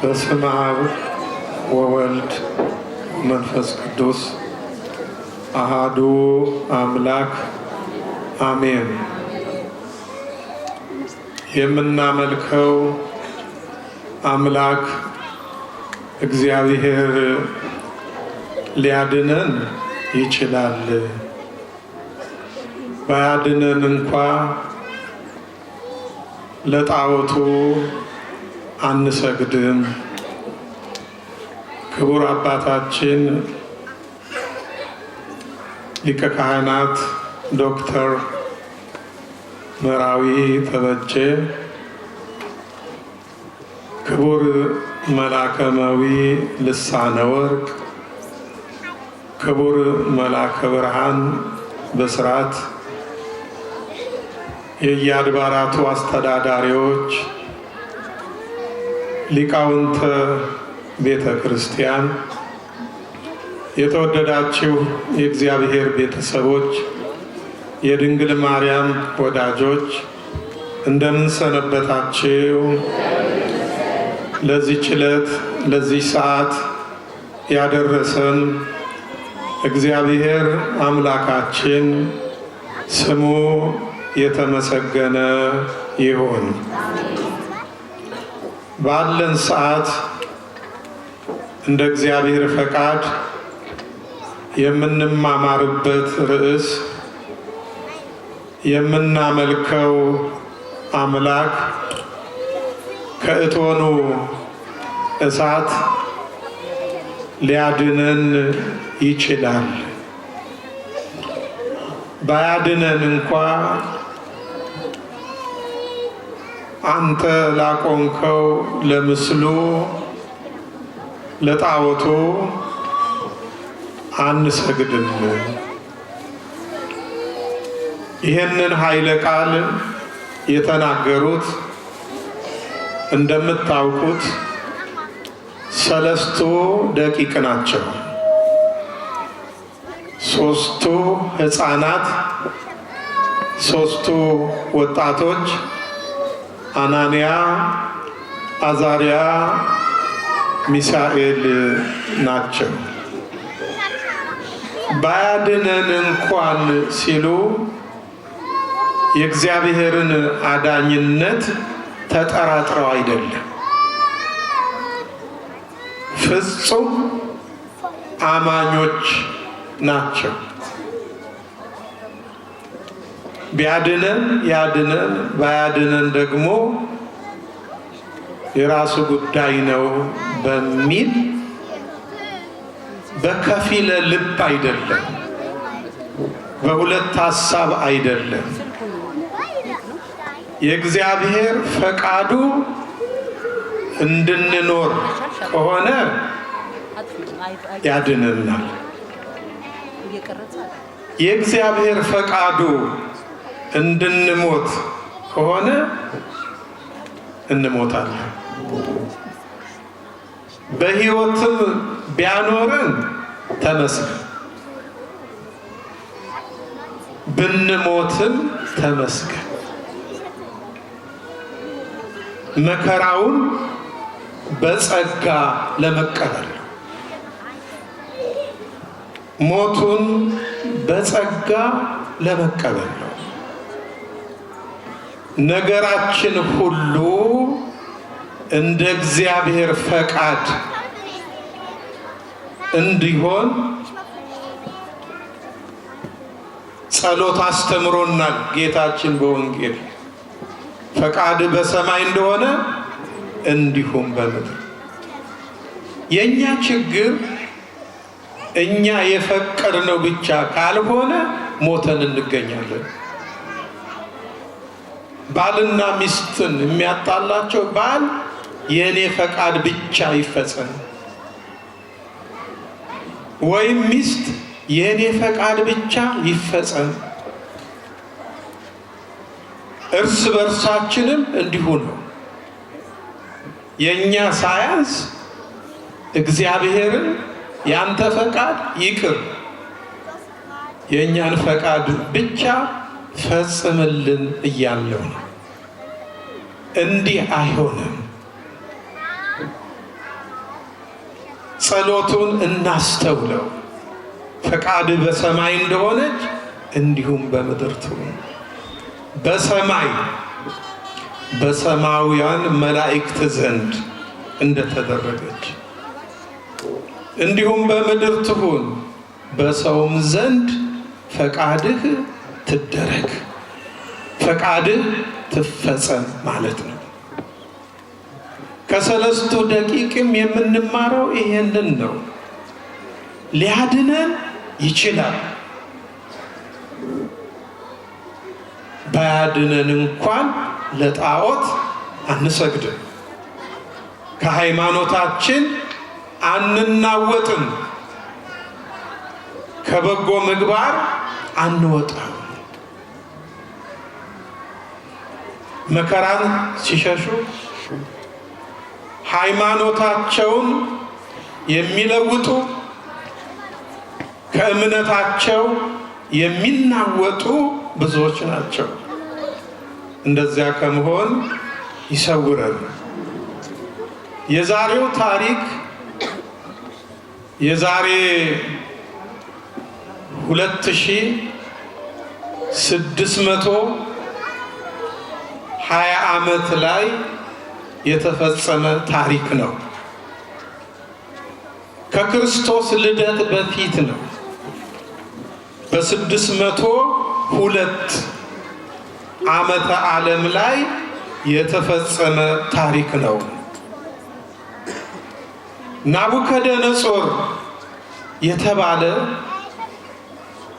በስመ አብ ወወልድ መንፈስ ቅዱስ አሃዱ አምላክ አሜን። የምናመልከው አምላክ እግዚአብሔር ሊያድነን ይችላል። ባያድነን እንኳ ለጣዖቱ አንሰግድም። ክቡር አባታችን ሊቀ ካህናት ዶክተር መራዊ ተበጀ፣ ክቡር መላከመዊ ልሳነ ወርቅ፣ ክቡር መላከ ብርሃን በስራት፣ የየአድባራቱ አስተዳዳሪዎች፣ ሊቃውንተ ቤተ ክርስቲያን፣ የተወደዳችሁ የእግዚአብሔር ቤተሰቦች፣ የድንግል ማርያም ወዳጆች እንደምን ሰነበታችሁ? ለዚህች ዕለት ለዚህ ሰዓት ያደረሰን እግዚአብሔር አምላካችን ስሙ የተመሰገነ ይሁን። ባለን ሰዓት እንደ እግዚአብሔር ፈቃድ የምንማማርበት ርዕስ የምናመልከው አምላክ ከእቶኑ እሳት ሊያድነን ይችላል። ባያድነን እንኳ አንተ ላቆምከው ለምስሉ ለጣዖቱ አንሰግድም። ይህንን ኃይለ ቃል የተናገሩት እንደምታውቁት ሰለስቱ ደቂቅ ናቸው። ሶስቱ ሕፃናት፣ ሶስቱ ወጣቶች አናንያ፣ አዛርያ፣ ሚሳኤል ናቸው። ባያድነን እንኳን ሲሉ የእግዚአብሔርን አዳኝነት ተጠራጥረው አይደለም፣ ፍጹም አማኞች ናቸው። ቢያድነን ያድነን፣ ባያድነን ደግሞ የራሱ ጉዳይ ነው በሚል በከፊለ ልብ አይደለም፣ በሁለት ሀሳብ አይደለም። የእግዚአብሔር ፈቃዱ እንድንኖር ከሆነ ያድነናል። የእግዚአብሔር ፈቃዱ እንድንሞት ከሆነ እንሞታለን። በሕይወትም ቢያኖረን ተመስገን፣ ብንሞትም ተመስገን። መከራውን በጸጋ ለመቀበል፣ ሞቱን በጸጋ ለመቀበል ነው። ነገራችን ሁሉ እንደ እግዚአብሔር ፈቃድ እንዲሆን ጸሎት አስተምሮናል ጌታችን በወንጌል። ፈቃድ በሰማይ እንደሆነ እንዲሁም በምድር። የእኛ ችግር እኛ የፈቀድነው ብቻ ካልሆነ ሞተን እንገኛለን። ባልና ሚስትን የሚያጣላቸው ባል የእኔ ፈቃድ ብቻ ይፈጸም፣ ወይም ሚስት የእኔ ፈቃድ ብቻ ይፈጸም። እርስ በርሳችንም እንዲሁ ነው። የእኛ ሳያንስ እግዚአብሔርን ያንተ ፈቃድ ይቅር፣ የእኛን ፈቃድ ብቻ ፈጽምልን እያለው ነው። እንዲህ አይሆንም። ጸሎቱን እናስተውለው። ፈቃድ በሰማይ እንደሆነች እንዲሁም በምድር ትሁን። በሰማይ በሰማያውያን መላእክት ዘንድ እንደተደረገች እንዲሁም በምድር ትሁን፣ በሰውም ዘንድ ፈቃድህ ትደረግ፣ ፈቃድህ ትፈጸም ማለት ነው። ከሰለስቱ ደቂቅም የምንማረው ይሄንን ነው። ሊያድነን ይችላል። ባያድነን እንኳን ለጣዖት አንሰግድም፣ ከሃይማኖታችን አንናወጥም፣ ከበጎ ምግባር አንወጣም። መከራን ሲሸሹ ሃይማኖታቸውን የሚለውጡ ከእምነታቸው የሚናወጡ ብዙዎች ናቸው። እንደዚያ ከመሆን ይሰውረን። የዛሬው ታሪክ የዛሬ 2620 ዓመት ላይ የተፈጸመ ታሪክ ነው። ከክርስቶስ ልደት በፊት ነው። በ602 ዓመተ ዓለም ላይ የተፈጸመ ታሪክ ነው። ናቡከደነጾር የተባለ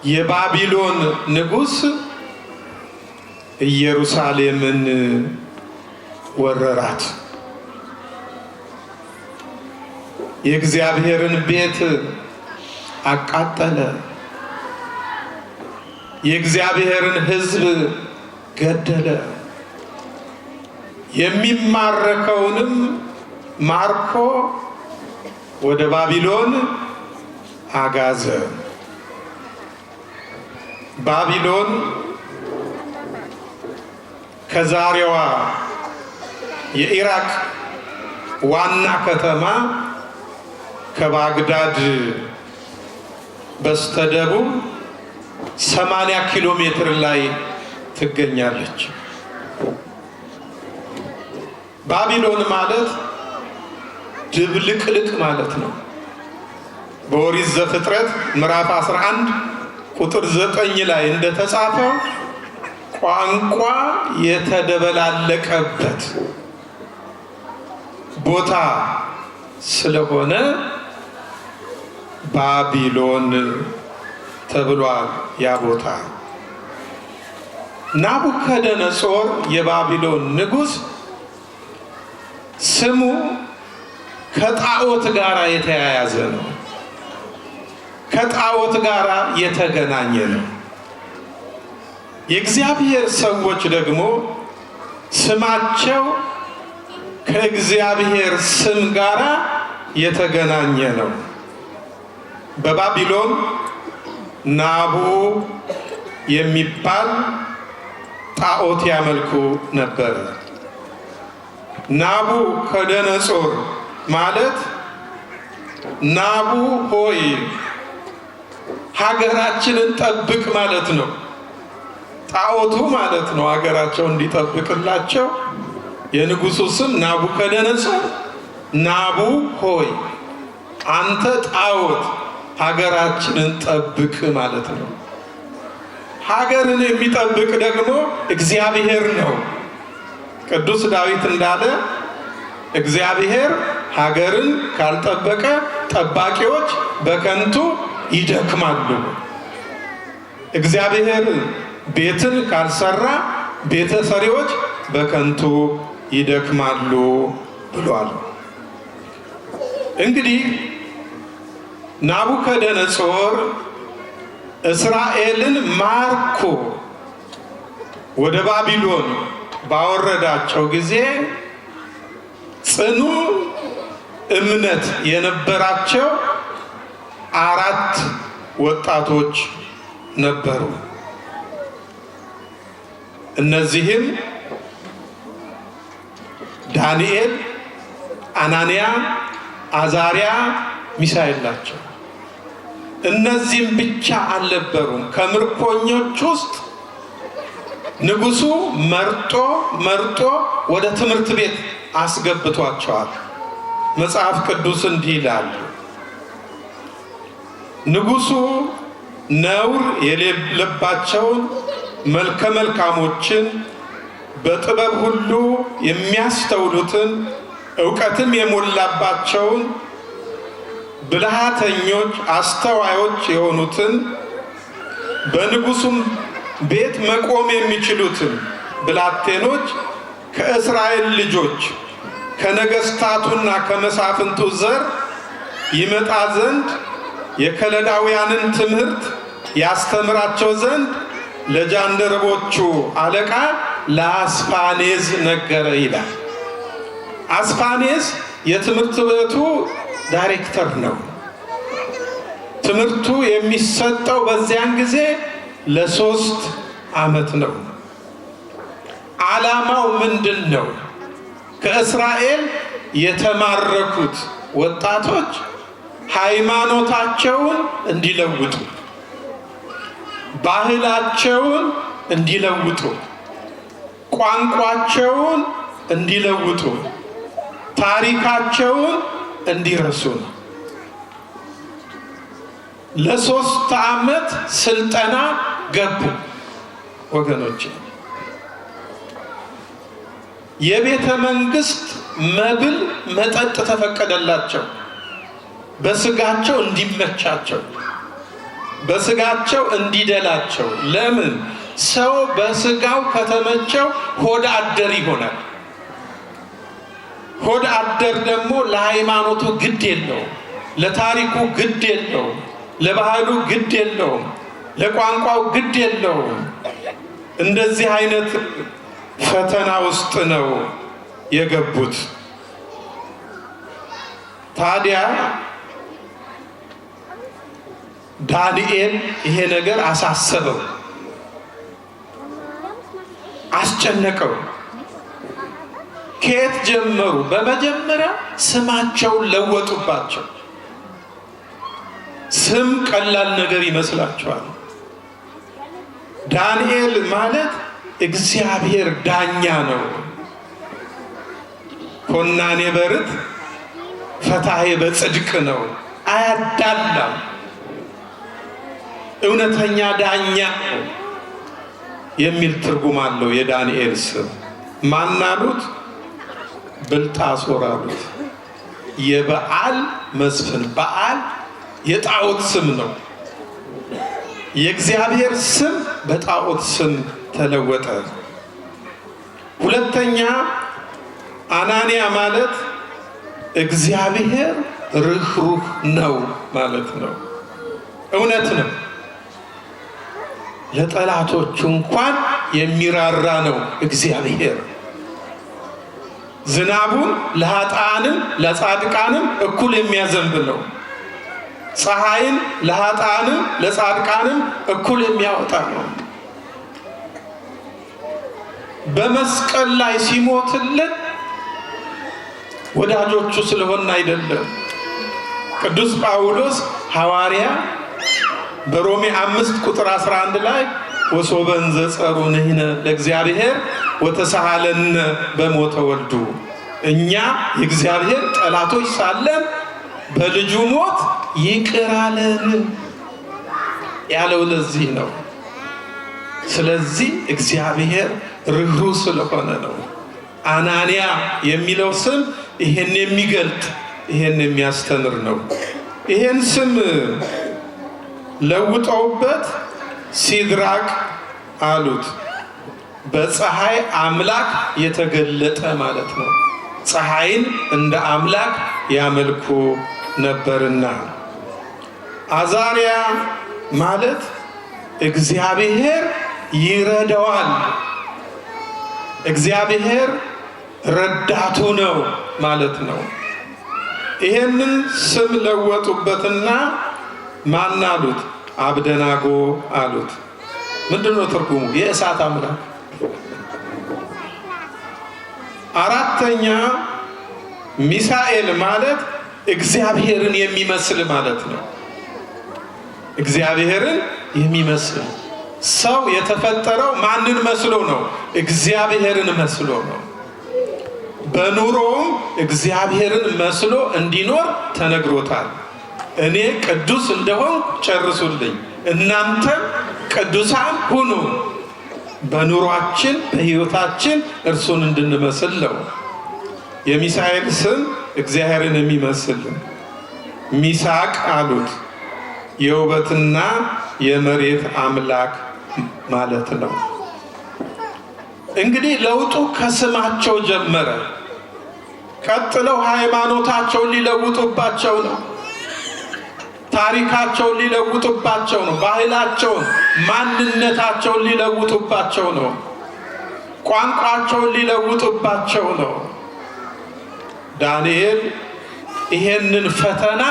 የባቢሎን ንጉሥ ኢየሩሳሌምን ወረራት። የእግዚአብሔርን ቤት አቃጠለ። የእግዚአብሔርን ሕዝብ ገደለ። የሚማረከውንም ማርኮ ወደ ባቢሎን አጋዘ። ባቢሎን ከዛሬዋ የኢራቅ ዋና ከተማ ከባግዳድ በስተደቡብ 80 ኪሎ ሜትር ላይ ትገኛለች። ባቢሎን ማለት ድብልቅልቅ ማለት ነው። በኦሪት ዘፍጥረት ምዕራፍ 11 ቁጥር 9 ላይ እንደተጻፈው ቋንቋ የተደበላለቀበት ቦታ ስለሆነ ባቢሎን ተብሏል። ያ ቦታ ናቡከደነጾር የባቢሎን ንጉሥ ስሙ ከጣዖት ጋር የተያያዘ ነው። ከጣዖት ጋር የተገናኘ ነው። የእግዚአብሔር ሰዎች ደግሞ ስማቸው ከእግዚአብሔር ስም ጋር የተገናኘ ነው። በባቢሎን ናቡ የሚባል ጣዖት ያመልኩ ነበር። ናቡከደነጾር ማለት ናቡ ሆይ ሀገራችንን ጠብቅ ማለት ነው። ጣዖቱ ማለት ነው ሀገራቸው እንዲጠብቅላቸው የንጉሱ ስም ናቡከደነጾር፣ ናቡ ሆይ አንተ ጣዖት ሀገራችንን ጠብቅ ማለት ነው። ሀገርን የሚጠብቅ ደግሞ እግዚአብሔር ነው። ቅዱስ ዳዊት እንዳለ እግዚአብሔር ሀገርን ካልጠበቀ ጠባቂዎች በከንቱ ይደክማሉ። እግዚአብሔር ቤትን ካልሰራ ቤተ ሰሪዎች በከንቱ ይደክማሉ ብሏል። እንግዲህ ናቡከደነጾር እስራኤልን ማርኮ ወደ ባቢሎን ባወረዳቸው ጊዜ ጽኑ እምነት የነበራቸው 4 ወጣቶች ነበሩ። እነዚህም ዳንኤል፣ አናንያ፣ አዛሪያ፣ ሚሳኤል ናቸው። እነዚህም ብቻ አልነበሩም። ከምርኮኞች ውስጥ ንጉሱ መርጦ ወደ ትምህርት ቤት አስገብቷቸዋል። መጽሐፍ ቅዱስ እንዲህ ይላል፣ ንጉሱ ነውር የሌለባቸውን መልከ መልካሞችን በጥበብ ሁሉ የሚያስተውሉትን ዕውቀትም የሞላባቸውን ብልሃተኞች አስተዋዮች የሆኑትን በንጉሱም ቤት መቆም የሚችሉትን ብላቴኖች ከእስራኤል ልጆች ከነገስታቱና ከመሳፍንቱ ዘር ይመጣ ዘንድ የከለዳውያንን ትምህርት ያስተምራቸው ዘንድ ለጃንደረቦቹ አለቃ ለአስፋኔዝ ነገረ ይላል። አስፋኔዝ የትምህርት ቤቱ ዳይሬክተር ነው። ትምህርቱ የሚሰጠው በዚያን ጊዜ ለ3 ዓመት ነው። ዓላማው ምንድን ነው? ከእስራኤል የተማረኩት ወጣቶች ሃይማኖታቸውን እንዲለውጡ፣ ባህላቸውን እንዲለውጡ፣ ቋንቋቸውን እንዲለውጡ፣ ታሪካቸውን እንዲረሱ ነው። ለ3 ዓመት ስልጠና ገቡ። ወገኖች የቤተ መንግስት መብል መጠጥ ተፈቀደላቸው። በስጋቸው እንዲመቻቸው፣ በስጋቸው እንዲደላቸው። ለምን? ሰው በስጋው ከተመቸው ሆድ አደር ይሆናል። ሆድ አደር ደግሞ ለሃይማኖቱ ግድ የለውም፣ ለታሪኩ ግድ የለውም፣ ለባህሉ ግድ የለውም፣ ለቋንቋው ግድ የለውም። እንደዚህ አይነት ፈተና ውስጥ ነው የገቡት። ታዲያ ዳንኤል ይሄ ነገር አሳሰበው፣ አስጨነቀው። ከየት ጀመሩ? በመጀመሪያ ስማቸውን ለወጡባቸው። ስም ቀላል ነገር ይመስላችኋል? ዳንኤል ማለት እግዚአብሔር ዳኛ ነው። ኮናኔ በርት ፈታሄ በጽድቅ ነው፣ አያዳላም። እውነተኛ ዳኛ የሚል ትርጉም አለው የዳንኤል ስም። ማናሉት? ብልጣሶር አሉት። የበዓል መስፍን። በዓል የጣዖት ስም ነው። የእግዚአብሔር ስም በጣዖት ስም ተለወጠ። ሁለተኛ አናንያ ማለት እግዚአብሔር ርኅሩህ ነው ማለት ነው። እውነት ነው። ለጠላቶቹ እንኳን የሚራራ ነው እግዚአብሔር። ዝናቡን ለኃጥአንም ለጻድቃንም እኩል የሚያዘንብ ነው። ፀሐይን ለኃጥአንም ለጻድቃንም እኩል የሚያወጣ ነው። በመስቀል ላይ ሲሞትልን ወዳጆቹ ስለሆነ አይደለም። ቅዱስ ጳውሎስ ሐዋርያ በሮሜ 5:11 ላይ ወሶበን ዘጸሩ ንሕነ ለእግዚአብሔር ወተሳሃለነ በሞተ ወልዱ፣ እኛ የእግዚአብሔር ጠላቶች ሳለን በልጁ ሞት ይቅር አለን ያለው ለዚህ ነው። ስለዚህ እግዚአብሔር ርኅሩህ ስለሆነ ነው። አናንያ የሚለው ስም ይሄን የሚገልጥ ይሄን የሚያስተምር ነው። ይሄን ስም ለውጠውበት ሲድራቅ አሉት። በፀሐይ አምላክ የተገለጠ ማለት ነው። ፀሐይን እንደ አምላክ ያመልኩ ነበርና። አዛርያ ማለት እግዚአብሔር ይረዳዋል፣ እግዚአብሔር ረዳቱ ነው ማለት ነው። ይሄንን ስም ለወጡበትና ማን አሉት? አብደናጎ አሉት። ምንድነው ትርጉሙ? የእሳት አምላክ። አራተኛ ሚሳኤል ማለት እግዚአብሔርን የሚመስል ማለት ነው። እግዚአብሔርን የሚመስል ሰው የተፈጠረው ማንን መስሎ ነው? እግዚአብሔርን መስሎ ነው። በኑሮውም እግዚአብሔርን መስሎ እንዲኖር ተነግሮታል። እኔ ቅዱስ እንደሆንኩ ጨርሱልኝ፣ እናንተም ቅዱሳን ሁኑ። በኑሯችን በሕይወታችን እርሱን እንድንመስል ነው። የሚሳኤል ስም እግዚአብሔርን የሚመስል ሚሳቅ አሉት። የውበትና የመሬት አምላክ ማለት ነው። እንግዲህ ለውጡ ከስማቸው ጀመረ። ቀጥለው ሃይማኖታቸውን ሊለውጡባቸው ነው። ታሪካቸውን ሊለውጡባቸው ነው። ባህላቸውን፣ ማንነታቸውን ሊለውጡባቸው ነው። ቋንቋቸውን ሊለውጡባቸው ነው። ዳንኤል ይሄንን ፈተና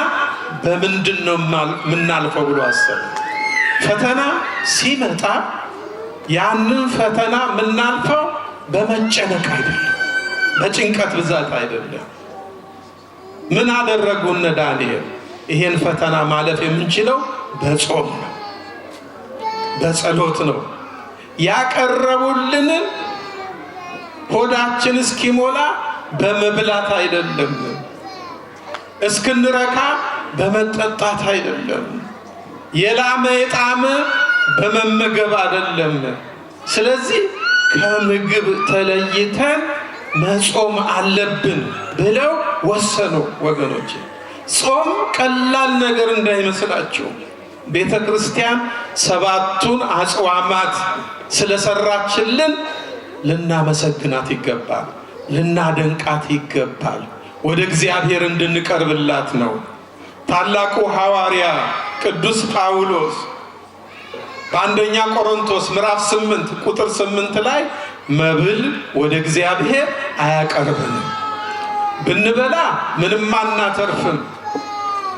በምንድን ነው የምናልፈው ብሎ አሰበ። ፈተና ሲመጣ ያንን ፈተና የምናልፈው በመጨነቅ አይደለም፣ በጭንቀት ብዛት አይደለም። ምን አደረጉ እነ ዳንኤል? ይሄን ፈተና ማለፍ የምንችለው በጾም ነው፣ በጸሎት ነው። ያቀረቡልንን ሆዳችን እስኪሞላ በመብላት አይደለም፣ እስክንረካ በመጠጣት አይደለም፣ የላመ የጣመ በመመገብ አይደለም። ስለዚህ ከምግብ ተለይተን መጾም አለብን ብለው ወሰኑ። ወገኖች ጾም ቀላል ነገር እንዳይመስላችሁ። ቤተ ክርስቲያን 7ቱን አጽዋማት ስለሰራችልን ልናመሰግናት ይገባል፣ ልናደንቃት ይገባል። ወደ እግዚአብሔር እንድንቀርብላት ነው። ታላቁ ሐዋርያ ቅዱስ ጳውሎስ በአንደኛ ቆሮንቶስ ምዕራፍ 8 ቁጥር 8 ላይ መብል ወደ እግዚአብሔር አያቀርብንም፣ ብንበላ ምንም አናተርፍም፣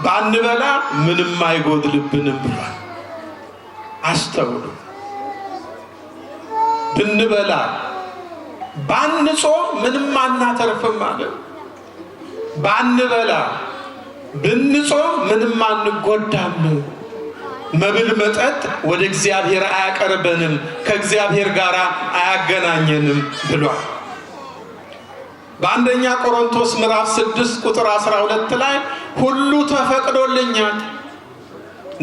ባንበላ ምንም አይጎድልብንም ብሏል። አስተውሉ። ብንበላ ባንጾም ምንም አናተርፍም ማለት፣ ባንበላ ብንጾም ምንም አንጎዳም። መብል መጠጥ ወደ እግዚአብሔር አያቀርበንም፣ ከእግዚአብሔር ጋር አያገናኘንም ብሏል። በአንደኛ ቆሮንቶስ ምዕራፍ 6 ቁጥር 12 ላይ ሁሉ ተፈቅዶልኛል፣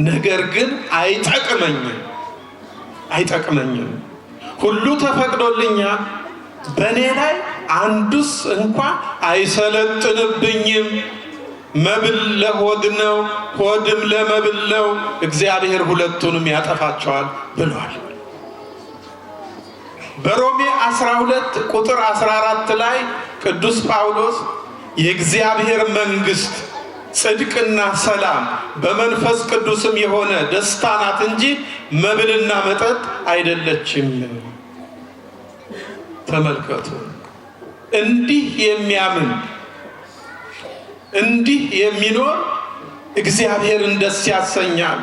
ነገር ግን አይጠቅመኝም። ሁሉ ተፈቅዶልኛል፣ በእኔ ላይ አንዱስ እንኳ አይሰለጥንብኝም። መብል ለሆድ ነው፣ ሆድም ለመብል ነው፣ እግዚአብሔር ሁለቱንም ያጠፋቸዋል ብሏል። በሮሜ 12 ቁጥር 14 ላይ ቅዱስ ጳውሎስ የእግዚአብሔር መንግሥት ጽድቅና ሰላም በመንፈስ ቅዱስም የሆነ ደስታ ናት እንጂ መብልና መጠጥ አይደለችም። ተመልከቱ። እንዲህ የሚያምን እንዲህ የሚኖር እግዚአብሔርን ደስ ያሰኛል፣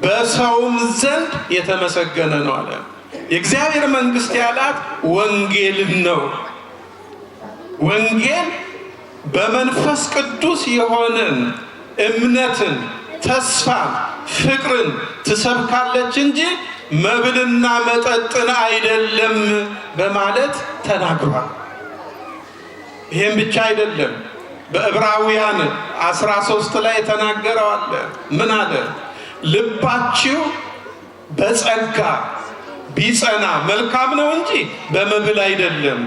በሰውም ዘንድ የተመሰገነ ነው አለ። የእግዚአብሔር መንግሥት ያላት ወንጌልን ነው። ወንጌል በመንፈስ ቅዱስ የሆነን እምነትን፣ ተስፋን፣ ፍቅርን ትሰብካለች እንጂ መብልና መጠጥን አይደለም በማለት ተናግሯል። ይህም ብቻ አይደለም። በዕብራውያን 13 ላይ የተናገረው አለ። ምን አለ? ልባችሁ በጸጋ ቢጸና መልካም ነው እንጂ በመብል አይደለም።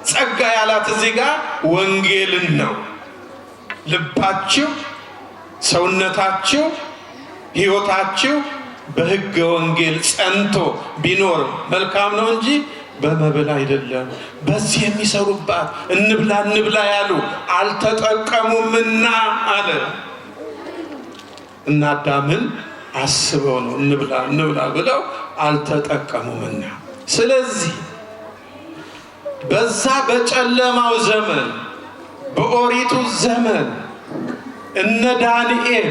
ጸጋ ያላት እዚህ ጋር ወንጌልን ነው። ልባችሁ፣ ሰውነታችሁ፣ ሕይወታችሁ በሕገ ወንጌል ጸንቶ ቢኖር መልካም ነው እንጂ በመብል አይደለም። በዚህ የሚሰሩባት እንብላ ያሉ አልተጠቀሙምና አለ። እና አዳምን አስበው ነው እንብላ ብለው አልተጠቀሙምና። ስለዚህ በዛ በጨለማው ዘመን፣ በኦሪቱ ዘመን እነ ዳንኤል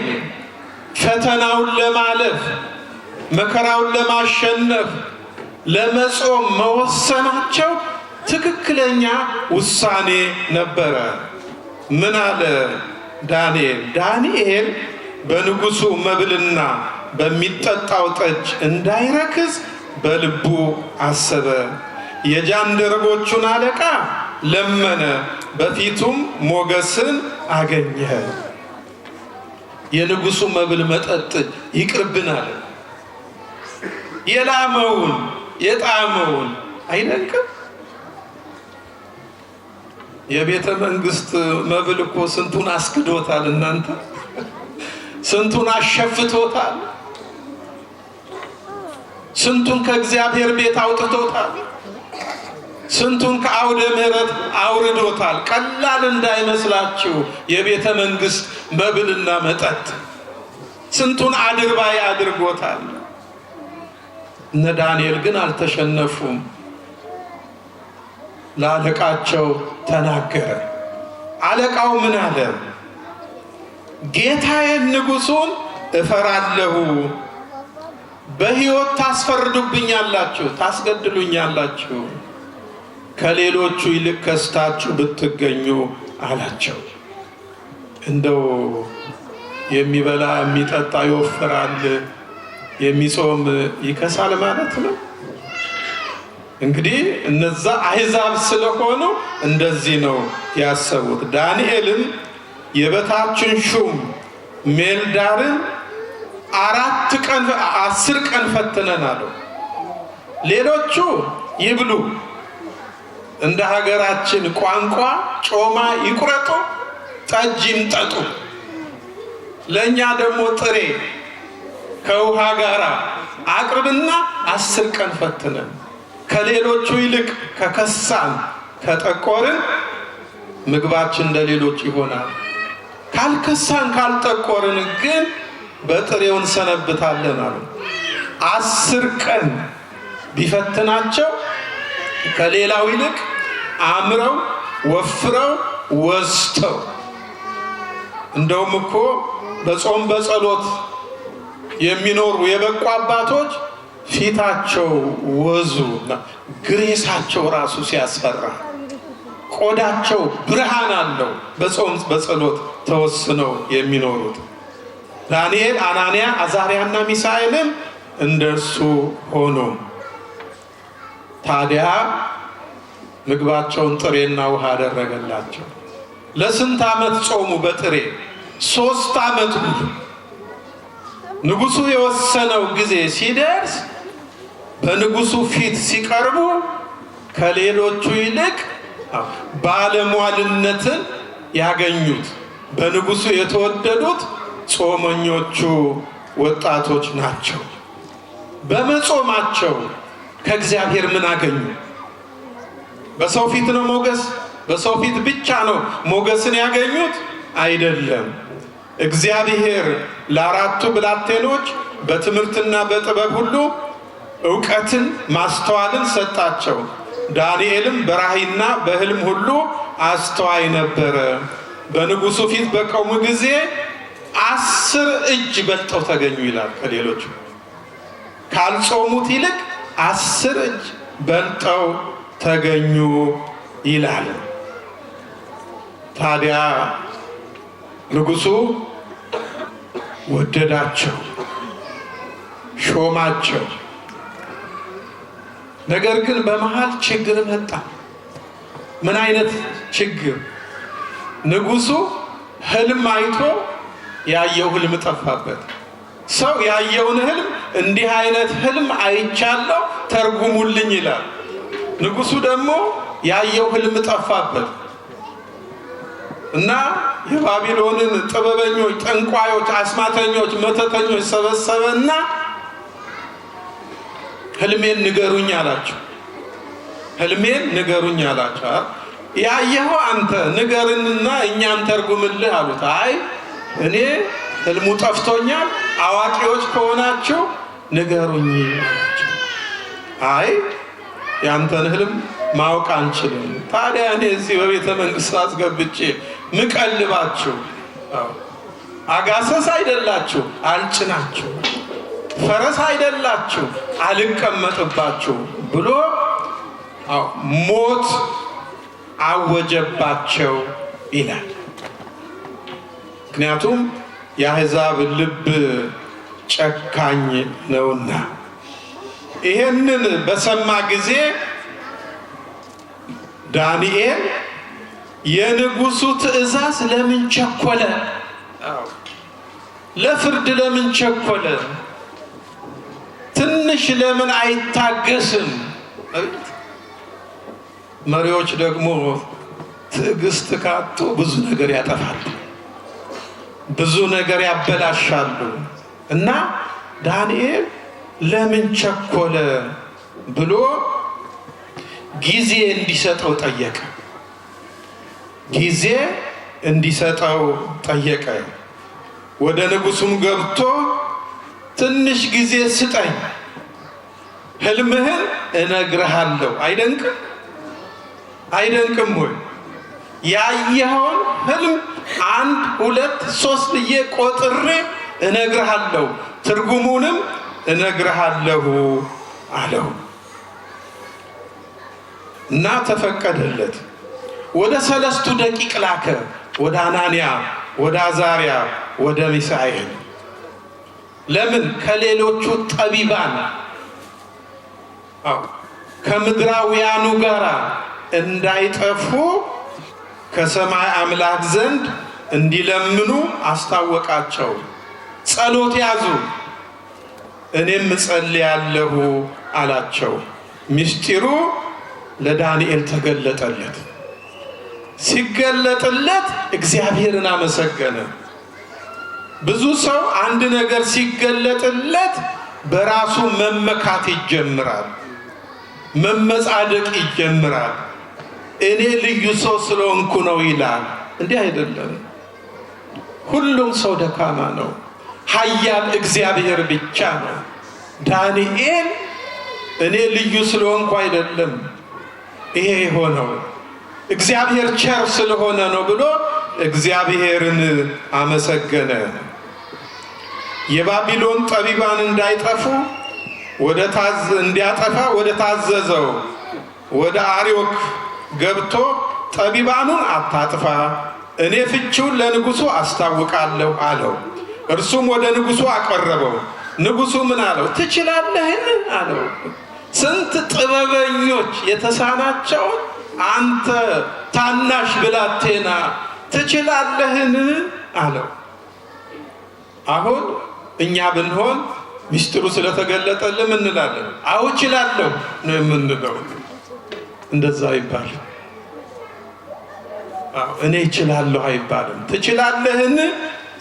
ፈተናውን ለማለፍ መከራውን ለማሸነፍ ለመጾም መወሰናቸው ትክክለኛ ውሳኔ ነበረ። ምን አለ ዳንኤል በንጉሱ መብልና በሚጠጣው ጠጅ እንዳይረክስ በልቡ አሰበ። የጃንደረቦቹን አለቃ ለመነ፣ በፊቱም ሞገስን አገኘ። የንጉሱ መብል መጠጥ ይቅርብናል። የላመውን የጣመውን አይደንቅም? የቤተ መንግስት መብል እኮ ስንቱን አስክዶታል እናንተ፣ ስንቱን አሸፍቶታል፣ ስንቱን ከእግዚአብሔር ቤት አውጥቶታል፣ ስንቱን ከአውደ ምሕረት አውርዶታል። ቀላል እንዳይመስላችሁ የቤተ መንግስት መብልና መጠጥ ስንቱን አድርባይ አድርጎታል። እነ ዳንኤል ግን አልተሸነፉም። ለአለቃቸው ተናገረ። አለቃው ምን አለ? ጌታዬን ንጉሱን እፈራለሁ። በሕይወት ታስፈርዱብኛላችሁ፣ ታስገድሉኛላችሁ። ከሌሎቹ ይልቅ ከስታችሁ ብትገኙ አላቸው። እንደው የሚበላ የሚጠጣ ይወፍራል፣ የሚጾም ይከሳል ማለት ነው። እንግዲህ እነዛ አሕዛብ ስለሆኑ እንደዚህ ነው ያሰቡት። ዳንኤልም የበታችን ሹም ሜልዳርን 10 ቀን ፈትነን አለው። ሌሎቹ ይብሉ፣ እንደ ሀገራችን ቋንቋ ጮማ ይቁረጡ፣ ጠጅ ይምጠጡ። ለእኛ ደግሞ ጥሬ ከውሃ ጋር አቅርብና 10 ቀን ፈትነን ከሌሎቹ ይልቅ ከከሳን ከጠቆርን ምግባችን እንደሌሎች ይሆናል። ካልከሳን ካልጠቆርን ግን በጥሬው እንሰነብታለን አሉ። 10 ቀን ቢፈትናቸው ከሌላው ይልቅ አምረው ወፍረው ወዝተው፣ እንደውም እኮ በጾም በጸሎት የሚኖሩ የበቁ አባቶች ፊታቸው ወዙ ግሬሳቸው ራሱ ሲያስፈራ፣ ቆዳቸው ብርሃን አለው። በጾም በጸሎት ተወስነው የሚኖሩት ዳንኤል፣ አናንያ፣ አዛርያና ሚሳኤልም እንደርሱ ሆኖ ታዲያ ምግባቸውን ጥሬና ውሃ አደረገላቸው። ለስንት ዓመት ጾሙ? በጥሬ 3 ዓመት ሙሉ። ንጉሱ የወሰነው ጊዜ ሲደርስ በንጉሱ ፊት ሲቀርቡ ከሌሎቹ ይልቅ ባለሟልነትን ያገኙት በንጉሱ የተወደዱት ጾመኞቹ ወጣቶች ናቸው። በመጾማቸው ከእግዚአብሔር ምን አገኙ? በሰው ፊት ነው ሞገስ? በሰው ፊት ብቻ ነው ሞገስን ያገኙት? አይደለም። እግዚአብሔር ለ4ቱ ብላቴኖች በትምህርትና በጥበብ ሁሉ ዕውቀትን ማስተዋልን ሰጣቸው። ዳንኤልም በራእይና በሕልም ሁሉ አስተዋይ ነበረ። በንጉሱ ፊት በቆሙ ጊዜ 10 እጅ በልጠው ተገኙ ይላል። ከሌሎቹ ካልጾሙት ይልቅ 10 እጅ በልጠው ተገኙ ይላል። ታዲያ ንጉሱ ወደዳቸው፣ ሾማቸው። ነገር ግን በመሃል ችግር መጣ። ምን አይነት ችግር? ንጉሱ ሕልም አይቶ ያየው ሕልም ጠፋበት። ሰው ያየውን ሕልም እንዲህ አይነት ሕልም አይቻለሁ ተርጉሙልኝ ይላል። ንጉሱ ደግሞ ያየው ሕልም ጠፋበት እና የባቢሎንን ጥበበኞች፣ ጠንቋዮች፣ አስማተኞች፣ መተተኞች ሰበሰበና ሕልሜን ንገሩኝ አላቸው። ሕልሜን ንገሩኝ አላቸው። ያየኸው አንተ ንገርንና እኛን ተርጉምልህ አሉት። አይ እኔ ሕልሙ ጠፍቶኛል፣ አዋቂዎች ከሆናችሁ ንገሩኝ አላቸው። አይ ያንተን ሕልም ማወቅ አንችልም። ታዲያ እኔ እዚህ በቤተ መንግስት አስገብቼ ምቀልባችሁ? አጋሰስ አይደላችሁ አልጭናችሁ፣ ፈረስ አይደላችሁ አልቀመጥባችሁ ብሎ ሞት አወጀባቸው ይላል። ምክንያቱም የአሕዛብ ልብ ጨካኝ ነውና። ይሄንን በሰማ ጊዜ ዳንኤል የንጉሱ ትእዛዝ ለምን ቸኮለ? ለፍርድ ለምን ቸኮለ? ትንሽ ለምን አይታገስም? መሪዎች ደግሞ ትዕግስት ካጡ ብዙ ነገር ያጠፋሉ፣ ብዙ ነገር ያበላሻሉ። እና ዳንኤል ለምን ቸኮለ ብሎ ጊዜ እንዲሰጠው ጠየቀ። ጊዜ እንዲሰጠው ጠየቀ። ወደ ንጉሱም ገብቶ ትንሽ ጊዜ ስጠኝ፣ ህልምህን እነግርሃለሁ። አይደንቅም? አይደንቅም ወይ? ያየኸውን ህልም 1 2 3 ብዬ ቆጥሬ እነግርሃለሁ፣ ትርጉሙንም እነግርሃለሁ አለው እና ተፈቀደለት። ወደ 3ቱ ደቂቅ ላከ፣ ወደ አናንያ፣ ወደ አዛርያ፣ ወደ ሚሳኤል። ለምን? ከሌሎቹ ጠቢባን ከምድራውያኑ ጋር እንዳይጠፉ ከሰማይ አምላክ ዘንድ እንዲለምኑ አስታወቃቸው። ጸሎት ያዙ፣ እኔም እጸልያለሁ አላቸው። ምስጢሩ ለዳንኤል ተገለጠለት። ሲገለጥለት እግዚአብሔርን አመሰገነ። ብዙ ሰው አንድ ነገር ሲገለጥለት በራሱ መመካት ይጀምራል፣ መመጻደቅ ይጀምራል። እኔ ልዩ ሰው ስለሆንኩ ነው ይላል። እንዲህ አይደለም። ሁሉም ሰው ደካማ ነው። ኃያል እግዚአብሔር ብቻ ነው። ዳንኤል እኔ ልዩ ስለሆንኩ አይደለም ይሄ የሆነው እግዚአብሔር ቸር ስለሆነ ነው ብሎ እግዚአብሔርን አመሰገነ። የባቢሎን ጠቢባን እንዳይጠፉ እንዲያጠፋ ወደ ታዘዘው ወደ አርዮክ ገብቶ ጠቢባኑን አታጥፋ፣ እኔ ፍቺውን ለንጉሱ አስታውቃለሁ አለው። እርሱም ወደ ንጉሱ አቀረበው። ንጉሱ ምን አለው? ትችላለህን አለው። ስንት ጥበበኞች የተሳናቸውን አንተ ታናሽ ብላቴና ትችላለህን አለው። አሁን እኛ ብንሆን ሚስጥሩ ስለተገለጠልን እንላለን፣ አዎ እችላለሁ ነው የምንለው። እንደዛ አይባልም። እኔ እችላለሁ አይባልም። ትችላለህን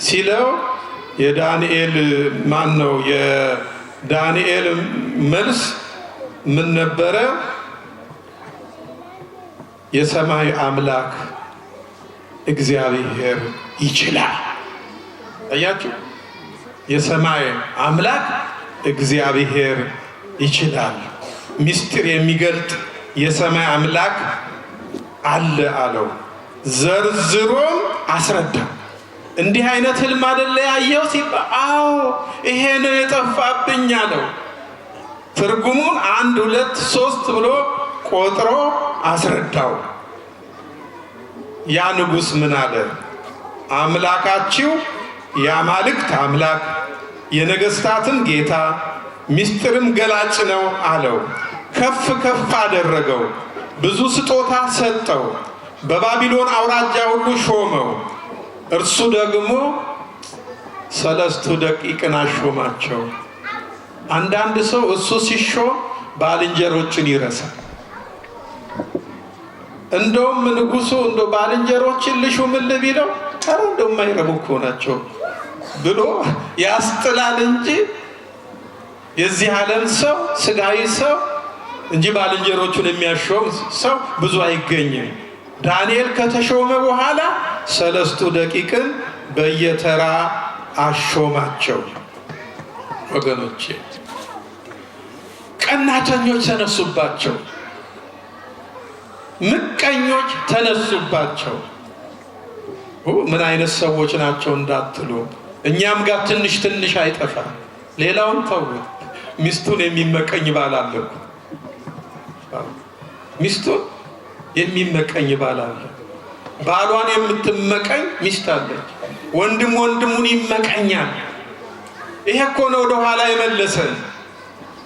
ሲለው የዳንኤል ማን ነው? የዳንኤል መልስ ምን ነበረ? የሰማይ አምላክ እግዚአብሔር ይችላል። አያችሁ? የሰማይ አምላክ እግዚአብሔር ይችላል። ምስጢር የሚገልጥ የሰማይ አምላክ አለ አለው። ዘርዝሮም አስረዳ። እንዲህ አይነት ህልም አይደለ ያየው ሲባል፣ አዎ ይሄ ነው የጠፋብኝ አለው። ትርጉሙን 1 2 3 ብሎ ቆጥሮ አስረዳው። ያ ንጉሥ ምን አለ? አምላካችሁ የአማልክት አምላክ የነገስታትም ጌታ ምስጢርም ገላጭ ነው አለው። ከፍ ከፍ አደረገው፣ ብዙ ስጦታ ሰጠው፣ በባቢሎን አውራጃ ሁሉ ሾመው። እርሱ ደግሞ 3 ደቂቅን አሾማቸው። አንዳንድ ሰው እሱ ሲሾም ባልንጀሮችን ይረሳል። እንደውም ንጉሱ ባልንጀሮችን ልሹምልህ ቢለው ኧረ እንደው የማይረቡ እኮ ናቸው ብሎ ያስጥላል እንጂ የዚህ ዓለም ሰው ስጋዊ ሰው እንጂ ባልንጀሮቹን የሚያሾም ሰው ብዙ አይገኝም። ዳንኤል ከተሾመ በኋላ 3 ደቂቅን በየተራ አሾማቸው። ወገኖቼ ቀናተኞች ተነሱባቸው፣ ምቀኞች ተነሱባቸው። ምን አይነት ሰዎች ናቸው እንዳትሉ፣ እኛም ጋር ትንሽ ትንሽ አይጠፋም። ሌላውን ተውት። ሚስቱን የሚመቀኝ ባል አለ። ሚስቱን የሚመቀኝ ባል አለ። ባሏን የምትመቀኝ ሚስት አለች። ወንድም ወንድሙን ይመቀኛል። ይሄ እኮ ነው ወደ ኋላ የመለሰን።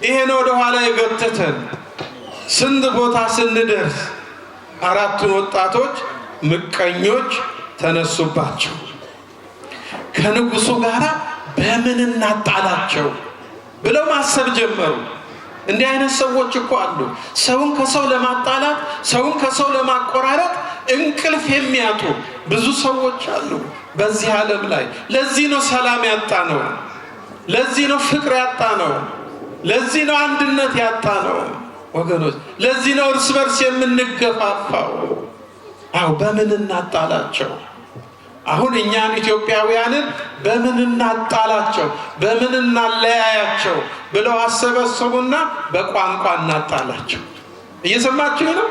ይሄ ነው ወደ ኋላ የገተተን። ስንት ቦታ ስንደርስ አራቱን ወጣቶች ምቀኞች ተነሱባቸው። ከንጉሱ ጋር በምን እናጣላቸው ብለው ማሰብ ጀመሩ። እንዲህ አይነት ሰዎች እኮ አሉ። ሰውን ከሰው ለማጣላት፣ ሰውን ከሰው ለማቆራረጥ እንቅልፍ የሚያጡ ብዙ ሰዎች አሉ በዚህ ዓለም ላይ። ለዚህ ነው ሰላም ያጣ ነው። ለዚህ ነው ፍቅር ያጣ ነው። ለዚህ ነው አንድነት ያጣ ነው ወገኖች። ለዚህ ነው እርስ በርስ የምንገፋፋው። አው በምን እናጣላቸው? አሁን እኛን ኢትዮጵያውያንን በምን እናጣላቸው፣ በምን እናለያያቸው ብለው አሰበሰቡና በቋንቋ እናጣላቸው። እየሰማችሁ ነው?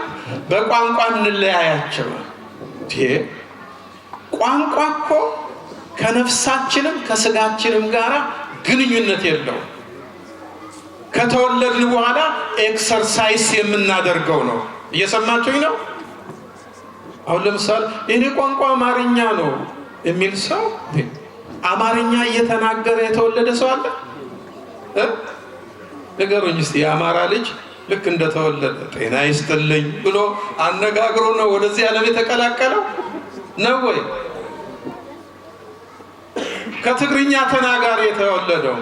በቋንቋ እንለያያቸው። ቋንቋ እኮ ከነፍሳችንም ከስጋችንም ጋር ግንኙነት የለውም። ከተወለድን በኋላ ኤክሰርሳይዝ የምናደርገው ነው። እየሰማችሁ ነው? አሁን ለምሳሌ የኔ ቋንቋ አማርኛ ነው የሚል ሰው አማርኛ እየተናገረ የተወለደ ሰው አለ? ንገሩኝ እስቲ። የአማራ ልጅ ልክ እንደተወለደ ጤና ይስጥልኝ ብሎ አነጋግሮ ነው ወደዚህ ዓለም የተቀላቀለው ነው ወይ? ከትግርኛ ተናጋሪ የተወለደው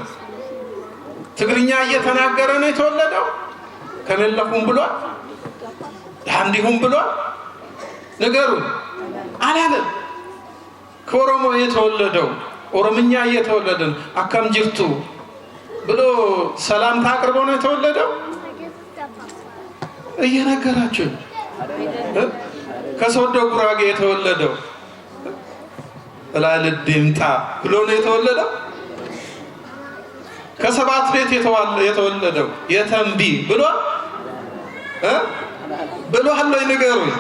ትግርኛ እየተናገረ ነው የተወለደው? ከመለኩም ብሏል? አንዲሁም ብሏል? ነገሩን አላለም። ከኦሮሞ የተወለደው ኦሮምኛ እየተወለደን አካም ጅርቱ ብሎ ሰላምታ አቅርቦ ነው የተወለደው? እየነገራችሁ ከሶዶ ጉራጌ የተወለደው እላል ድምጣ ብሎ ነው የተወለደው? ከሰባት ቤት የተወለደው የተንቢ ብሎ ብሏል ወይ? ንገሩኝ።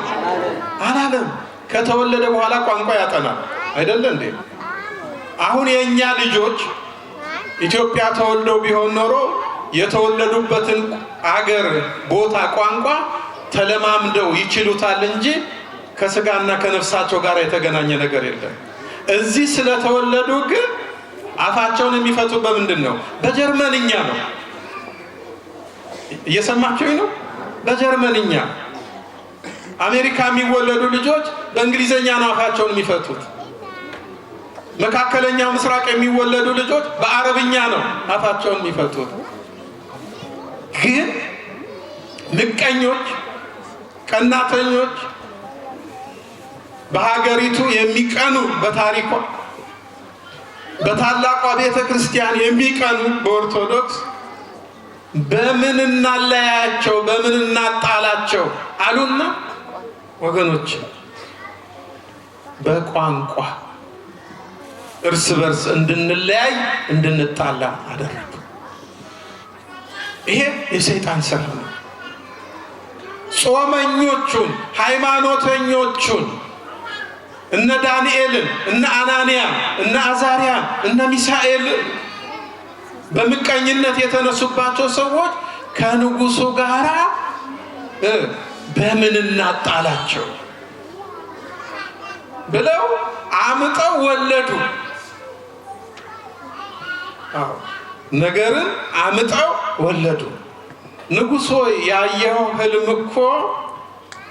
አላለም። ከተወለደ በኋላ ቋንቋ ያጠናል አይደለ እንዴ? አሁን የኛ ልጆች ኢትዮጵያ ተወልደው ቢሆን ኖሮ የተወለዱበትን አገር ቦታ ቋንቋ ተለማምደው ይችሉታል እንጂ ከስጋና ከነፍሳቸው ጋር የተገናኘ ነገር የለም። እዚህ ስለተወለዱ ግን አፋቸውን የሚፈቱ በምንድን ነው? በጀርመንኛ ነው። እየሰማችሁኝ ነው? በጀርመንኛ። አሜሪካ የሚወለዱ ልጆች በእንግሊዘኛ ነው አፋቸውን የሚፈቱት። መካከለኛው ምስራቅ የሚወለዱ ልጆች በአረብኛ ነው አፋቸውን የሚፈቱት። ግን ምቀኞች፣ ቀናተኞች፣ በሀገሪቱ የሚቀኑ በታሪኳ በታላቋ ቤተ ክርስቲያን የሚቀኑ በኦርቶዶክስ በምን እናለያቸው፣ በምን እናጣላቸው አሉና ወገኖች በቋንቋ እርስ በርስ እንድንለያይ እንድንጣላ አደረጉ። ይሄ የሰይጣን ስራ ነው። ጾመኞቹን ሃይማኖተኞቹን እነ ዳንኤልን እነ አናንያ እነ አዛሪያ እነ ሚሳኤል በምቀኝነት የተነሱባቸው ሰዎች ከንጉሱ ጋራ በምን እናጣላቸው ብለው አምጠው ወለዱ። ነገርን አምጠው ወለዱ። ንጉሶ ያየው ህልም እኮ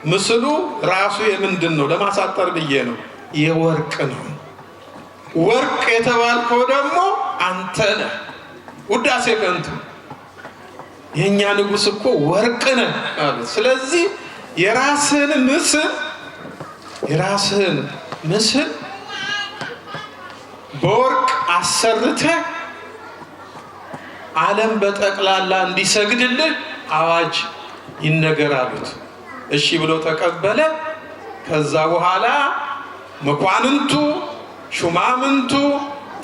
ምስሉ ራሱ የምንድን ነው? ለማሳጠር ብዬ ነው። የወርቅ ነው። ወርቅ የተባልከው ደግሞ አንተ ነህ። ውዳሴ ከንቱ። የኛ ንጉስ እኮ ወርቅ ነህ አለ። ስለዚህ የራስህን ምስል በወርቅ አሰርተህ ዓለም በጠቅላላ እንዲሰግድልህ አዋጅ ይነገር አሉት። እሺ ብሎ ተቀበለ። ከዛ በኋላ መኳንንቱ፣ ሹማምንቱ፣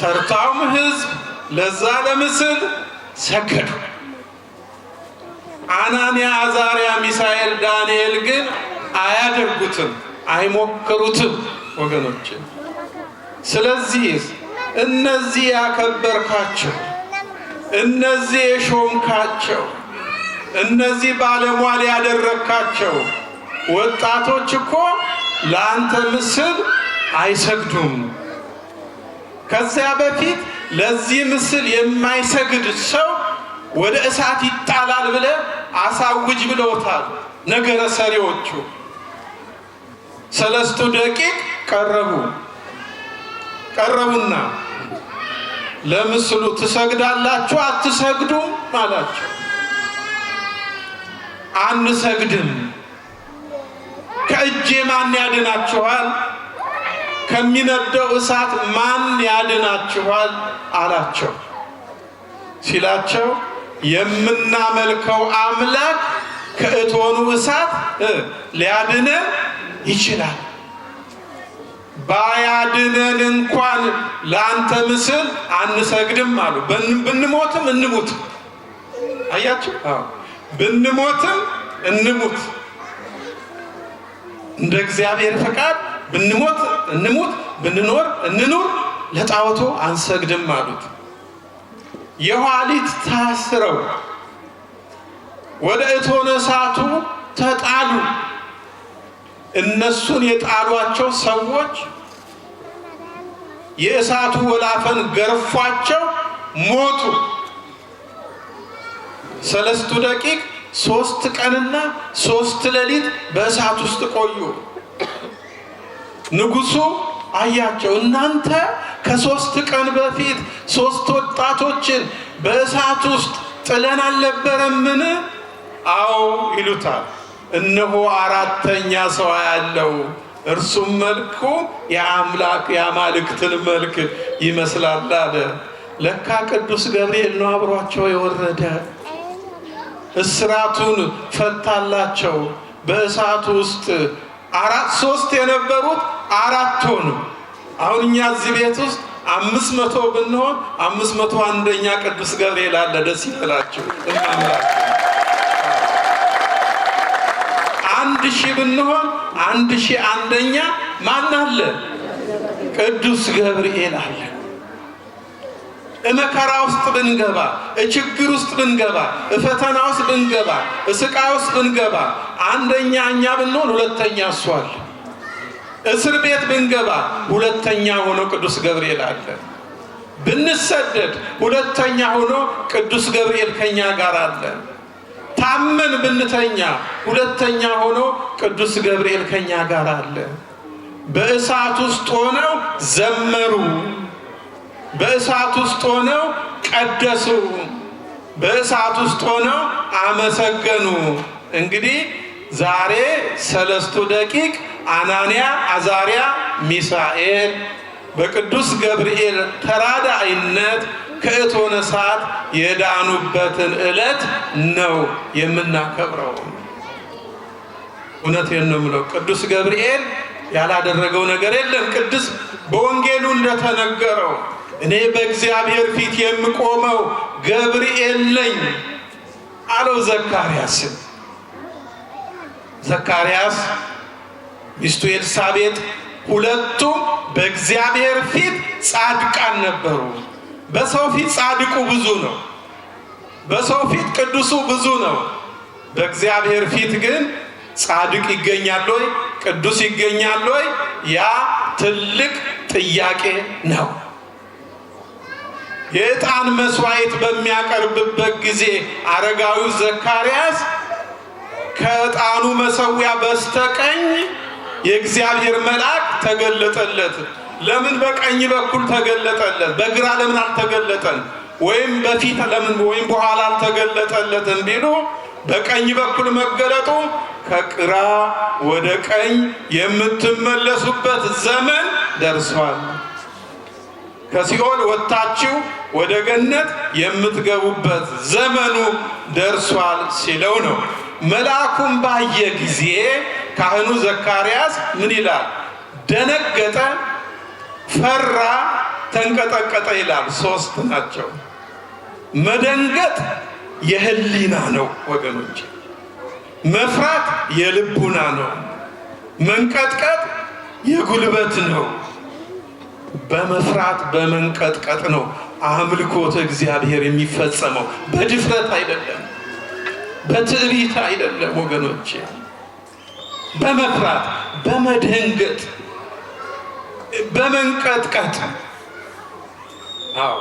ተርታውም ህዝብ ለዛ ለምስል ሰገዱ። አናንያ፣ አዛሪያ፣ ሚሳኤል፣ ዳንኤል ግን አያደርጉትም፣ አይሞክሩትም ወገኖች። ስለዚህ እነዚህ ያከበርካቸው፣ እነዚህ የሾምካቸው፣ እነዚህ ባለሟል ያደረካቸው ወጣቶች እኮ ለአንተ ምስል አይሰግዱም። ከዚያ በፊት ለዚህ ምስል የማይሰግድ ሰው ወደ እሳት ይጣላል ብለህ አሳውጅ ብለውታል ነገረ ሰሪዎቹ። ሰለስቱ ደቂቅ ቀረቡና ለምስሉ ትሰግዳላችሁ አትሰግዱም አላቸው። አንሰግድም። ከእጄ ማን ያድናችኋል? ከሚነደው እሳት ማን ያድናችኋል አላቸው። ሲላቸው የምናመልከው አምላክ ከእቶኑ እሳት ሊያድነን ይችላል። ባያድነን እንኳን ለአንተ ምስል አንሰግድም አሉ። ብንሞትም እንሙት። አያችሁ? ብንሞትም እንሙት፣ እንደ እግዚአብሔር ፈቃድ ብንሞት እንሙት፣ ብንኖር እንኑር፣ ለጣዖቱ አንሰግድም አሉት። የኋሊት ታስረው ወደ እቶነ እሳቱ ተጣሉ። እነሱን የጣሏቸው ሰዎች የእሳቱ ወላፈን ገርፏቸው ሞቱ። ሰለስቱ ደቂቅ 3 ቀንና 3 ሌሊት በእሳት ውስጥ ቆዩ። ንጉሡ አያቸው። እናንተ ከ3 ቀን በፊት 3 ወጣቶችን በእሳት ውስጥ ጥለን አልነበረምን? አዎ ይሉታል። እነሆ 4ተኛ ሰው ያለው እርሱም መልኩ የአማልክትን መልክ ይመስላል አለ። ለካ ቅዱስ ገብርኤል ነው አብሯቸው የወረደ። እስራቱን ፈታላቸው። በእሳቱ ውስጥ 3 የነበሩት 4 ሆኑ። አሁን እኛ እዚህ ቤት ውስጥ 500 ብንሆን 501ኛ ቅዱስ ገብርኤል አለ። ደስ ይበላችሁ። 1000 ብንሆን 1001ኛ ማን አለ? ቅዱስ ገብርኤል አለ። እመከራ ውስጥ ብንገባ፣ ችግር ውስጥ ብንገባ፣ ፈተና ውስጥ ብንገባ፣ ስቃይ ውስጥ ብንገባ 1ኛ እኛ ብንሆን 2ኛ እሱ አለ። እስር ቤት ብንገባ 2ኛ ሆኖ ቅዱስ ገብርኤል አለ። ብንሰደድ 2ኛ ሆኖ ቅዱስ ገብርኤል ከኛ ጋር አለ። ታመን ብንተኛ 2ኛ ሆኖ ቅዱስ ገብርኤል ከኛ ጋር አለ። በእሳት ውስጥ ሆነው ዘመሩ። በእሳት ውስጥ ሆነው ቀደሱ። በእሳት ውስጥ ሆነው አመሰገኑ። እንግዲህ ዛሬ ሰለስቱ ደቂቅ አናንያ፣ አዛርያ፣ ሚሳኤል በቅዱስ ገብርኤል ተራዳኢነት ከእቶነ እሳት የዳኑበትን ዕለት ነው የምናከብረው። እውነቴን ነው የምለው፣ ቅዱስ ገብርኤል ያላደረገው ነገር የለም። ቅዱስ በወንጌሉ እንደተነገረው እኔ በእግዚአብሔር ፊት የምቆመው ገብርኤል ነኝ አለው ዘካርያስን። ዘካርያስ ሚስቱ ኤልሳቤጥ ሁለቱም በእግዚአብሔር ፊት ጻድቃን ነበሩ። በሰው ፊት ጻድቁ ብዙ ነው፣ በሰው ፊት ቅዱሱ ብዙ ነው። በእግዚአብሔር ፊት ግን ጻድቅ ይገኛል ወይ? ቅዱስ ይገኛል ወይ? ያ ትልቅ ጥያቄ ነው። የዕጣን መስዋዕት በሚያቀርብበት ጊዜ አረጋዊው ዘካርያስ ከዕጣኑ መሰዊያ በስተቀኝ የእግዚአብሔር መልአክ ተገለጠለት። ለምን በቀኝ በኩል ተገለጠለት? በግራ ለምን አልተገለጠን? ወይም በፊት ለምን ወይም በኋላ አልተገለጠለትም ቢሉ በቀኝ በኩል መገለጡ ከግራ ወደ ቀኝ የምትመለሱበት ዘመን ደርሷል፣ ከሲኦል ወጥታችሁ ወደ ገነት የምትገቡበት ዘመኑ ደርሷል ሲለው ነው። መልአኩም ባየ ጊዜ ካህኑ ዘካርያስ ምን ይላል? ደነገጠ፣ ፈራ፣ ተንቀጠቀጠ ይላል። 3 ናቸው። መደንገጥ የህሊና ነው ወገኖች፣ መፍራት የልቡና ነው፣ መንቀጥቀጥ የጉልበት ነው። በመፍራት በመንቀጥቀጥ ነው አምልኮተ እግዚአብሔር የሚፈጸመው። በድፍረት አይደለም፣ በትዕቢት አይደለም ወገኖቼ። በመፍራት በመደንገጥ በመንቀጥቀጥ አዎ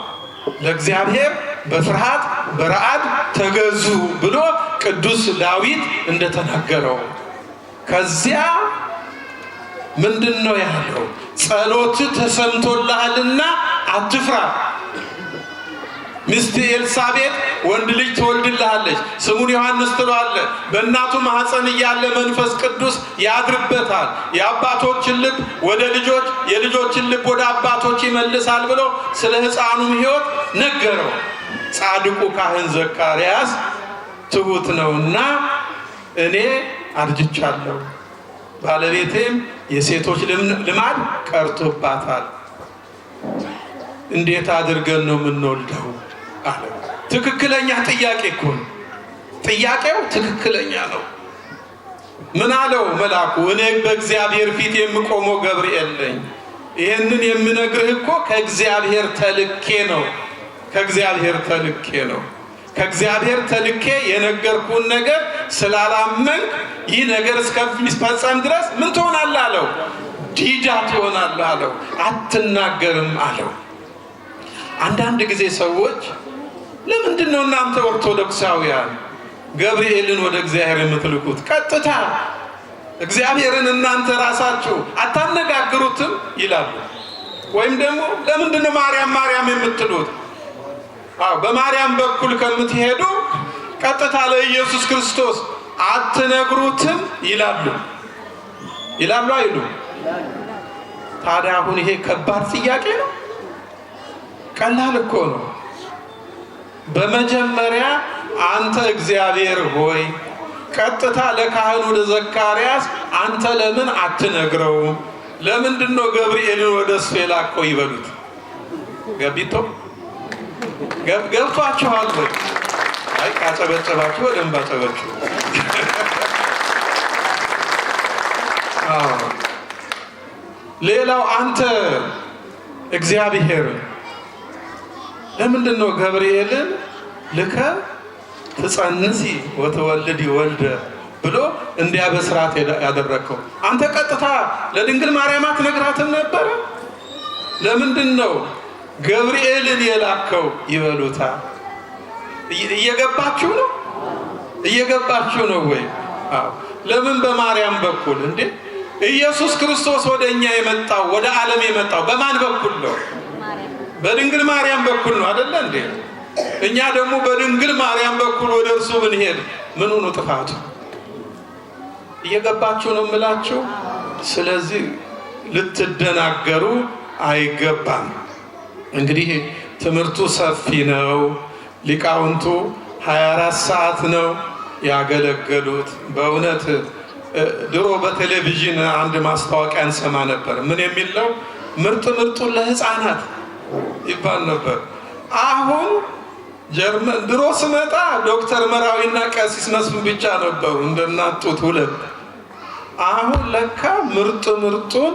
ለእግዚአብሔር በፍርሃት በረዓድ ተገዙ ብሎ ቅዱስ ዳዊት እንደተናገረው። ከዚያ ምንድነው ያለው? ጸሎት ተሰምቶልሃልና አትፍራ። ሚስት ኤልሳቤጥ ወንድ ልጅ ትወልድልሃለች፣ ስሙን ዮሐንስ ትለዋለህ። በእናቱ ማኅፀን እያለ መንፈስ ቅዱስ ያድርበታል። የአባቶችን ልብ ወደ ልጆች፣ የልጆችን ልብ ወደ አባቶች ይመልሳል ብሎ ስለ ሕፃኑም ሕይወት ነገረው። ጻድቁ ካህን ዘካርያስ ትሑት ነውና እኔ አርጅቻለሁ፣ ባለቤቴም የሴቶች ልማድ ቀርቶባታል፣ እንዴት አድርገን ነው የምንወልደው አለ። ትክክለኛ ጥያቄ እኮ ነው። ጥያቄው ትክክለኛ ነው። ምን አለው መልአኩ? እኔ በእግዚአብሔር ፊት የምቆመው ገብርኤል ነኝ። ይህንን የምነግርህ እኮ ከእግዚአብሔር ተልኬ ነው። ከእግዚአብሔር ተልኬ ነው። ከእግዚአብሔር ተልኬ የነገርኩን ነገር ስላላመንክ ይህ ነገር እስከሚፈጸም ድረስ ምን ትሆናለህ አለው? ዲዳ ትሆናለህ አለው። አትናገርም አለው። አንዳንድ ጊዜ ሰዎች ለምንድን ነው እናንተ ኦርቶዶክሳውያን ገብርኤልን ወደ እግዚአብሔር የምትልኩት? ቀጥታ እግዚአብሔርን እናንተ ራሳችሁ አታነጋግሩትም ይላሉ። ወይም ደግሞ ለምንድን ነው ማርያም ማርያም የምትሉት? በማርያም በኩል ከምትሄዱ ቀጥታ ለኢየሱስ ክርስቶስ አትነግሩትም ይላሉ። ይላሉ አይሉ? ታዲያ አሁን ይሄ ከባድ ጥያቄ ነው? ቀላል እኮ ነው። በመጀመሪያ አንተ እግዚአብሔር ሆይ ቀጥታ ለካህኑ ለዘካርያስ አንተ ለምን አትነግረውም? ለምንድን ነው ገብርኤልን ወደ እሱ የላከው ይበሉት። ገቢቶ ገብቷችኋል ወይ? አይ ካጨበጨባችሁ በደንብ አጨበጭቡ። ሌላው አንተ እግዚአብሔር ለምንድን ነው ገብርኤልን ልከ ትጸንሲ ወተወልዲ ወልደ ብሎ እንዲያበስራት ያደረከው? አንተ ቀጥታ ለድንግል ማርያም አትነግራትም ነበረ? ለምንድን ነው ገብርኤልን የላከው ይበሉታ። እየገባችሁ ነው? እየገባችሁ ነው ወይ? አዎ። ለምን በማርያም በኩል እንዴ? ኢየሱስ ክርስቶስ ወደኛ የመጣው ወደ ዓለም የመጣው በማን በኩል ነው? በድንግል ማርያም በኩል ነው አይደለ እንዴ? እኛ ደግሞ በድንግል ማርያም በኩል ወደ እርሱ ብንሄድ ምን ሆኖ ጥፋቱ? እየገባችሁ ነው የምላችሁ። ስለዚህ ልትደናገሩ አይገባም። እንግዲህ ትምህርቱ ሰፊ ነው። ሊቃውንቱ 24 ሰዓት ነው ያገለገሉት። በእውነት ድሮ በቴሌቪዥን አንድ ማስታወቂያ እንሰማ ነበር። ምን የሚል ነው? ምርጥ ምርጡን ለሕፃናት ይባል ነበር። አሁን ጀርመን ድሮ ስመጣ ዶክተር መራዊና ቀሲስ መስፍን ብቻ ነበሩ እንደናጡት ሁለት። አሁን ለካ ምርጥ ምርጡን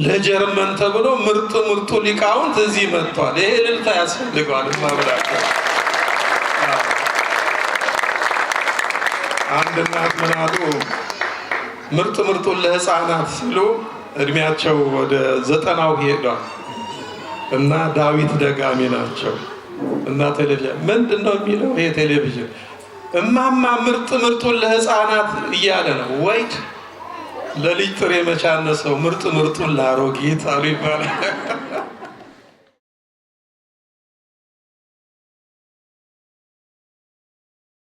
ለጀርመን ተብሎ ምርጥ ምርጡ ሊቃውንት እዚህ መጥቷል። ይሄ እልልታ ያስፈልገዋል። ማብራካ አንድ እናት ምን አሉ? ምርጥ ምርጡን ለሕፃናት ሲሉ እድሜያቸው ወደ 90 ሄዷል እና ዳዊት ደጋሚ ናቸው እና ቴሌቪዥን ምንድን ነው የሚለው? ይሄ ቴሌቪዥን እማማ ምርጥ ምርጡን ለሕፃናት እያለ ነው። ወይድ ለልጅ ጥሬ መቻነሰው ምርጥ ምርጡን ላሮጊት አሉ ይባላል።